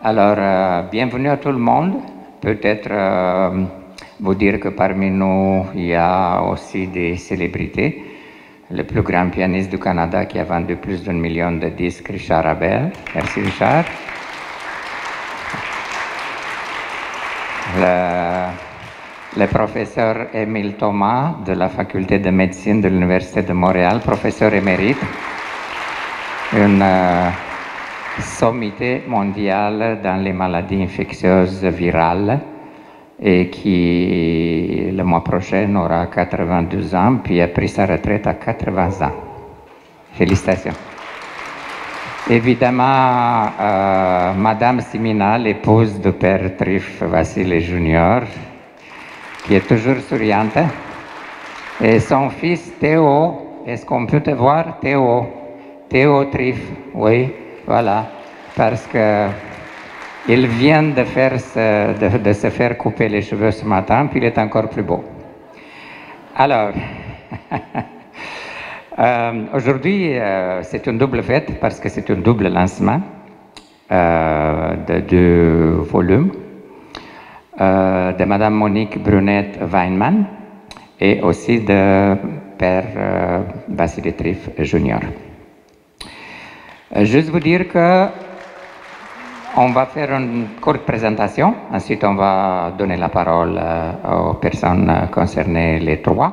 Alors, bienvenue à tout le monde. Peut-être vous dire que parmi nous, il y a aussi des célébrités. Le plus grand pianiste du Canada qui a vendu plus d'1 million de disques, Richard Abel. Merci Richard. Le professeur Émile Thomas de la faculté de médecine de l'Université de Montréal, professeur émérite. Une sommité mondiale dans les maladies infectieuses virales et qui, le mois prochain, aura 82 ans, puis a pris sa retraite à 80 ans. Félicitations. Évidemment, Madame Simina, l'épouse du père Trif Vassili Junior, qui est toujours souriante, et son fils Théo, est-ce qu'on peut te voir, Théo? Théo Trif, oui, voilà, parce que il vient de se faire couper les cheveux ce matin, puis il est encore plus beau. Alors, aujourd'hui, c'est une double fête parce que c'est un double lancement de 2 volumes de Madame Monique Brunet-Weinmann et aussi de Père Vassili Trif Junior. Juste vous dire que on va faire une courte présentation, ensuite on va donner la parole aux personnes concernées, les 3.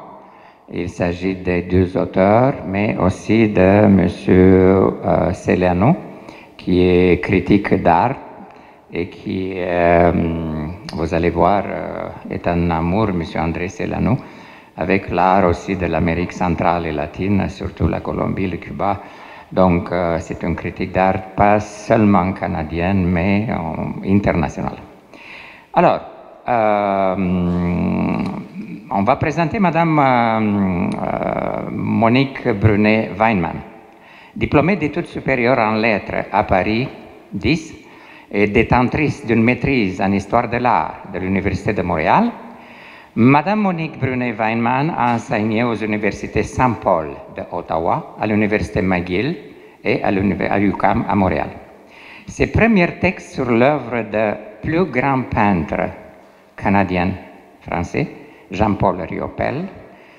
Il s'agit des 2 auteurs, mais aussi de M. Céliano, qui est critique d'art et qui, vous allez voir, est un amour, M. André Céliano, avec l'art aussi de l'Amérique centrale et latine, surtout la Colombie, le Cuba. Donc, c'est une critique d'art pas seulement canadienne, mais internationale. Alors, on va présenter Madame Monique Brunet-Weinmann, diplômée d'études supérieures en lettres à Paris 10 et détentrice d'une maîtrise en histoire de l'art de l'Université de Montréal. Madame Monique Brunet-Weinmann a enseigné aux universités Saint-Paul de Ottawa, à l'Université McGill et à l'UQAM à Montréal. Ses premiers textes sur l'œuvre de plus grand peintre canadien-français, Jean-Paul Riopelle,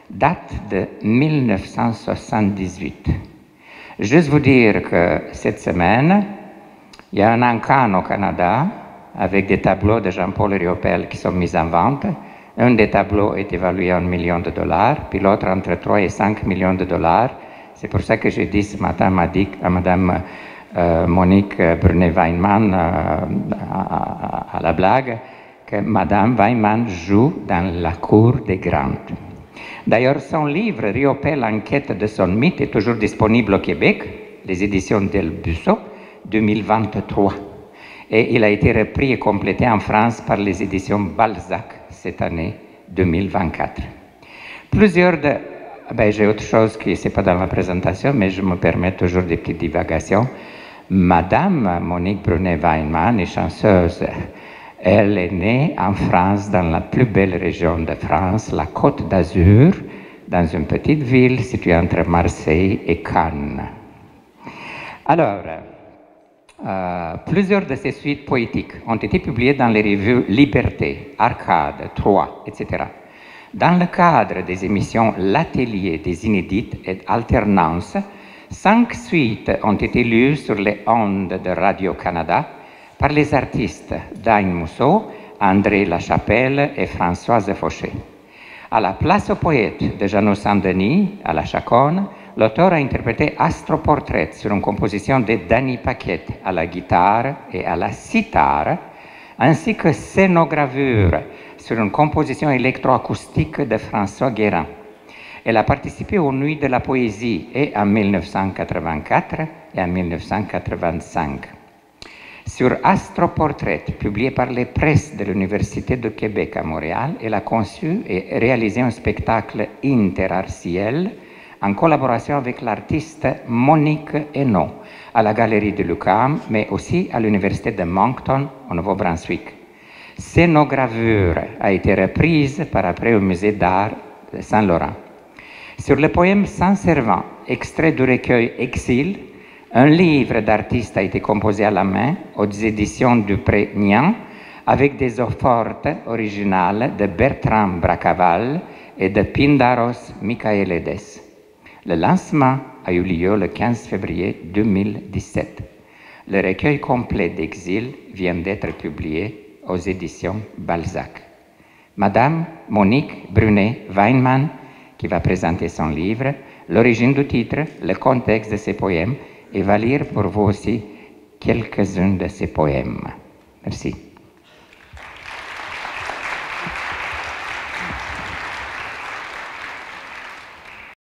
datent de 1978. Juste vous dire que cette semaine, il y a un encan au Canada avec des tableaux de Jean-Paul Riopelle qui sont mis en vente. Un des tableaux est évalué à $1 million, puis l'autre entre 3 et 5 millions de dollars. C'est pour ça que j'ai dit ce matin à Madame Monique Brunet-Weinmann à la blague que Madame Weinmann joue dans la cour des grands. D'ailleurs, son livre « Riopelle en quête de son mythe » est toujours disponible au Québec, les éditions Del Busso, 2023. Et il a été repris et complété en France par les éditions Balzac cette année 2024. Plusieurs de... j'ai autre chose qui n'est pas dans ma présentation, mais je me permets toujours des petites divagations. Madame Monique Brunet-Weinmann est chanceuse. Elle est née en France, dans la plus belle région de France, la Côte d'Azur, dans une petite ville située entre Marseille et Cannes. Alors, plusieurs de ses suites poétiques ont été publiées dans les revues Liberté, Arcade, Trois, etc. Dans le cadre des émissions L'Atelier des Inédites et Alternance, 5 suites ont été lues sur les ondes de Radio-Canada par les artistes Dagne Mousseau, André Lachapelle et Françoise Fauché. À la place aux poètes de Jeannot Saint-Denis, à la Chaconne, l'auteur a interprété Astroportrait sur une composition de Danny Paquette à la guitare et à la cithare, ainsi que Scénogravure sur une composition électroacoustique de François Guérin. Elle a participé aux Nuits de la Poésie et en 1984 et en 1985. Sur Astroportrait, publié par les presses de l'Université de Québec à Montréal, elle a conçu et réalisé un spectacle interartiel en collaboration avec l'artiste Monique Hainaut à la Galerie de l'UQAM, mais aussi à l'Université de Moncton, au Nouveau-Brunswick. Scénogravure a été reprise par après au Musée d'art de Saint-Laurent. Sur le poème Saint-Servant, extrait du recueil Exil, Un livre d'artiste a été composé à la main aux éditions Dupré-Nian avec des eaux fortes originales de Bertrand Bracaval et de Pindaros Michaelides. Le lancement a eu lieu le 15 février 2017. Le recueil complet d'Exil vient d'être publié aux éditions Balzac. Madame Monique Brunet-Weinmann, qui va présenter son livre, l'origine du titre, le contexte de ses poèmes, et va lire pour vous aussi quelques-uns de ses poèmes. Merci.